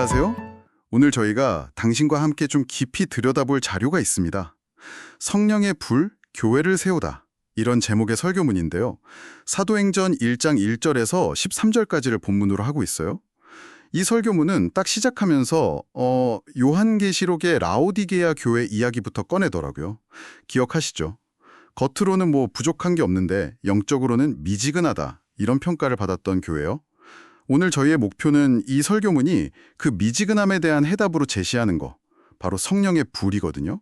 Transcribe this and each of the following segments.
안녕하세요. 오늘 저희가 당신과 함께 좀 깊이 들여다볼 자료가 있습니다. 성령의 불, 교회를 세우다. 이런 제목의 설교문인데요. 사도행전 1장 1절에서 13절까지를 본문으로 하고 있어요. 이 설교문은 딱 시작하면서 요한계시록의 라오디게아 교회 이야기부터 꺼내더라고요. 기억하시죠? 겉으로는 뭐 부족한 게 없는데 영적으로는 미지근하다. 이런 평가를 받았던 교회요. 오늘 저희의 목표는 이 설교문이 그 미지근함에 대한 해답으로 제시하는 거, 바로 성령의 불이거든요.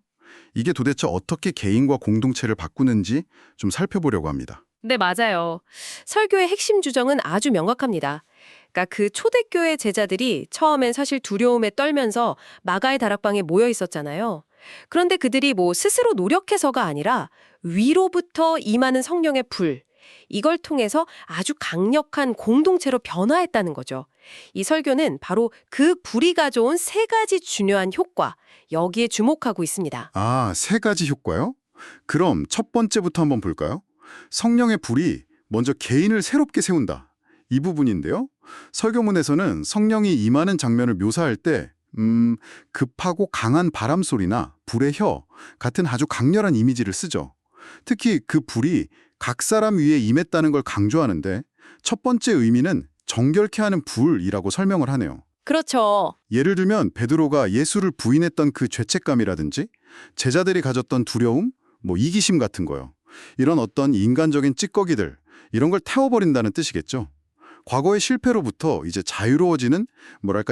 이게 도대체 어떻게 개인과 공동체를 바꾸는지 좀 살펴보려고 합니다. 네, 맞아요. 설교의 핵심 주정은 아주 명확합니다. 그러니까 그 초대교회 제자들이 처음엔 사실 두려움에 떨면서 마가의 다락방에 모여 있었잖아요. 그런데 그들이 뭐 스스로 노력해서가 아니라 위로부터 임하는 성령의 불, 이걸 통해서 아주 강력한 공동체로 변화했다는 거죠. 이 설교는 바로 그 불이 가져온 세 가지 중요한 효과, 여기에 주목하고 있습니다. 아, 세 가지 효과요? 그럼 첫 번째부터 한번 볼까요? 성령의 불이 먼저 개인을 새롭게 세운다. 이 부분인데요. 설교문에서는 성령이 임하는 장면을 묘사할 때 급하고 강한 바람 소리나 불의 혀 같은 아주 강렬한 이미지를 쓰죠. 특히 그 불이 각 사람 위에 임했다는 걸 강조하는데 첫 번째 의미는 정결케 하는 불이라고 설명을 하네요. 그렇죠. 예를 들면 베드로가 예수를 부인했던 그 죄책감이라든지 제자들이 가졌던 두려움, 이기심 같은 거요. 이런 어떤 인간적인 찌꺼기들, 이런 걸 태워버린다는 뜻이겠죠. 과거의 실패로부터 이제 자유로워지는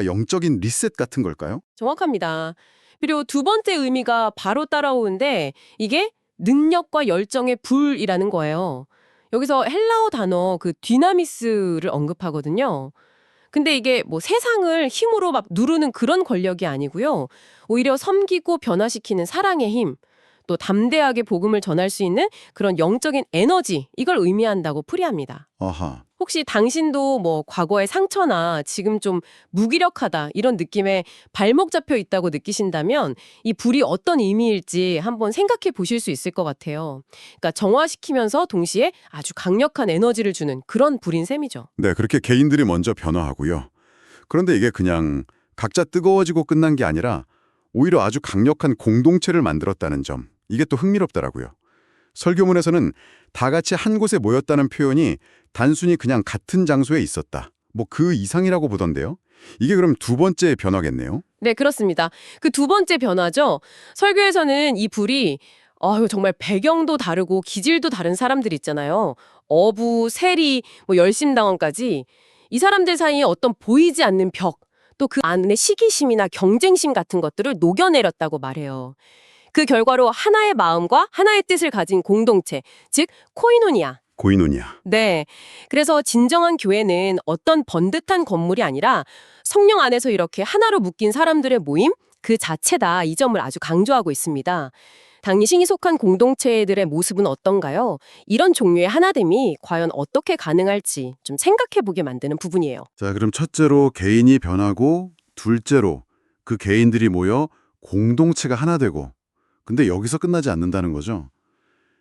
영적인 리셋 같은 걸까요? 정확합니다. 그리고 두 번째 의미가 바로 따라오는데 이게 능력과 열정의 불이라는 거예요. 여기서 헬라어 단어 그 디나미스를 언급하거든요. 근데 이게 뭐 세상을 힘으로 막 누르는 그런 권력이 아니고요. 오히려 섬기고 변화시키는 사랑의 힘, 또 담대하게 복음을 전할 수 있는 그런 영적인 에너지, 이걸 의미한다고 풀이합니다. 아하. 혹시 당신도 뭐 과거의 상처나 지금 좀 무기력하다 이런 느낌에 발목 잡혀 있다고 느끼신다면 이 불이 어떤 의미일지 한번 생각해 보실 수 있을 것 같아요. 그러니까 정화시키면서 동시에 아주 강력한 에너지를 주는 그런 불인 셈이죠. 네, 그렇게 개인들이 먼저 변화하고요. 그런데 이게 그냥 각자 뜨거워지고 끝난 게 아니라 오히려 아주 강력한 공동체를 만들었다는 점. 이게 또 흥미롭더라고요. 설교문에서는 다 같이 한 곳에 모였다는 표현이 단순히 그냥 같은 장소에 있었다. 그 이상이라고 보던데요. 이게 그럼 두 번째 변화겠네요. 네, 그렇습니다. 그 두 번째 변화죠. 설교에서는 이 불이 정말 배경도 다르고 기질도 다른 사람들 있잖아요. 어부, 세리, 열심당원까지 이 사람들 사이에 어떤 보이지 않는 벽, 또 그 안에 시기심이나 경쟁심 같은 것들을 녹여내렸다고 말해요. 그 결과로 하나의 마음과 하나의 뜻을 가진 공동체, 즉 코이노니아. 고이노니아. 네. 그래서 진정한 교회는 어떤 번듯한 건물이 아니라 성령 안에서 이렇게 하나로 묶인 사람들의 모임 그 자체다. 이 점을 아주 강조하고 있습니다. 당신이 속한 공동체들의 모습은 어떤가요? 이런 종류의 하나됨이 과연 어떻게 가능할지 좀 생각해보게 만드는 부분이에요. 자, 그럼 첫째로 개인이 변하고 둘째로 그 개인들이 모여 공동체가 하나 되고 근데 여기서 끝나지 않는다는 거죠.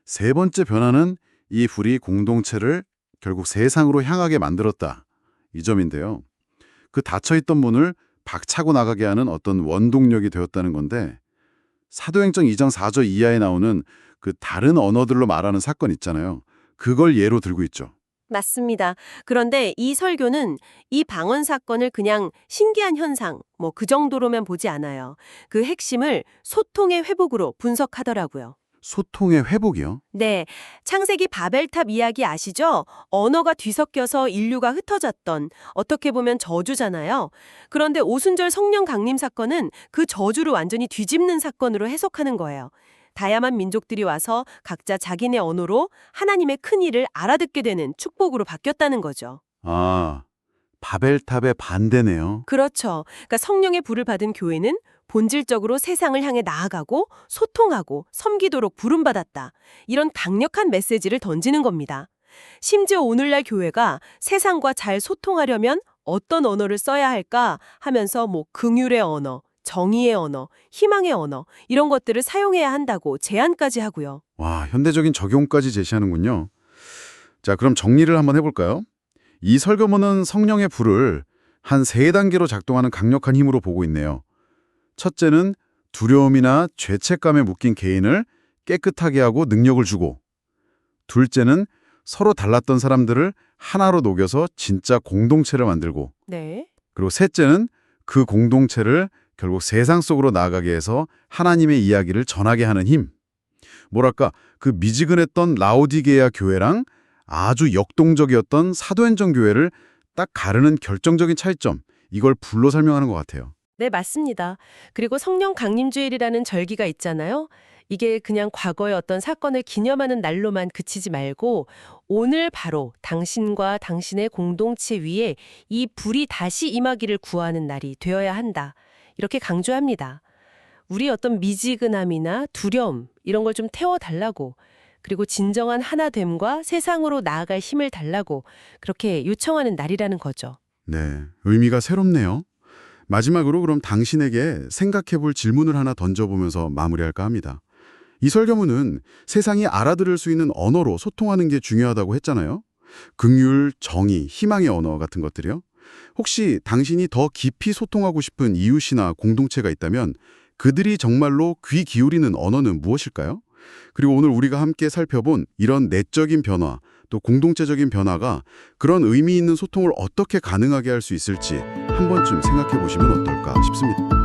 세 번째 변화는 이 불이 공동체를 결국 세상으로 향하게 만들었다. 이 점인데요. 그 닫혀있던 문을 박차고 나가게 하는 어떤 원동력이 되었다는 건데 사도행전 2장 4절 이하에 나오는 그 다른 언어들로 말하는 사건 있잖아요. 그걸 예로 들고 있죠. 맞습니다. 그런데 이 설교는 이 방언 사건을 그냥 신기한 현상, 그 정도로만 보지 않아요. 그 핵심을 소통의 회복으로 분석하더라고요. 소통의 회복이요? 네, 창세기 바벨탑 이야기 아시죠? 언어가 뒤섞여서 인류가 흩어졌던 어떻게 보면 저주잖아요. 그런데 오순절 성령 강림 사건은 그 저주를 완전히 뒤집는 사건으로 해석하는 거예요. 다양한 민족들이 와서 각자 자기네 언어로 하나님의 큰 일을 알아듣게 되는 축복으로 바뀌었다는 거죠. 아, 바벨탑의 반대네요. 그렇죠. 그러니까 성령의 불을 받은 교회는 본질적으로 세상을 향해 나아가고 소통하고 섬기도록 부름받았다. 이런 강력한 메시지를 던지는 겁니다. 심지어 오늘날 교회가 세상과 잘 소통하려면 어떤 언어를 써야 할까 하면서 긍휼의 언어, 정의의 언어, 희망의 언어 이런 것들을 사용해야 한다고 제안까지 하고요. 와, 현대적인 적용까지 제시하는군요. 자, 그럼 정리를 한번 해볼까요? 이 설교문은 성령의 불을 한 세 단계로 작동하는 강력한 힘으로 보고 있네요. 첫째는 두려움이나 죄책감에 묶인 개인을 깨끗하게 하고 능력을 주고, 둘째는 서로 달랐던 사람들을 하나로 녹여서 진짜 공동체를 만들고, 네. 그리고 셋째는 그 공동체를 결국 세상 속으로 나아가게 해서 하나님의 이야기를 전하게 하는 힘. 뭐랄까, 그 미지근했던 라오디게아 교회랑 아주 역동적이었던 사도행전 교회를 딱 가르는 결정적인 차이점, 이걸 불로 설명하는 것 같아요. 네, 맞습니다. 그리고 성령 강림주일이라는 절기가 있잖아요. 이게 그냥 과거의 어떤 사건을 기념하는 날로만 그치지 말고 오늘 바로 당신과 당신의 공동체 위에 이 불이 다시 임하기를 구하는 날이 되어야 한다. 이렇게 강조합니다. 우리 어떤 미지근함이나 두려움 이런 걸 좀 태워달라고, 그리고 진정한 하나됨과 세상으로 나아갈 힘을 달라고 그렇게 요청하는 날이라는 거죠. 네, 의미가 새롭네요. 마지막으로 그럼 당신에게 생각해 볼 질문을 하나 던져보면서 마무리할까 합니다. 이 설교문은 세상이 알아들을 수 있는 언어로 소통하는 게 중요하다고 했잖아요. 긍휼, 정의, 희망의 언어 같은 것들이요. 혹시 당신이 더 깊이 소통하고 싶은 이웃이나 공동체가 있다면 그들이 정말로 귀 기울이는 언어는 무엇일까요? 그리고 오늘 우리가 함께 살펴본 이런 내적인 변화, 또 공동체적인 변화가 그런 의미 있는 소통을 어떻게 가능하게 할 수 있을지 한 번쯤 생각해 보시면 어떨까 싶습니다.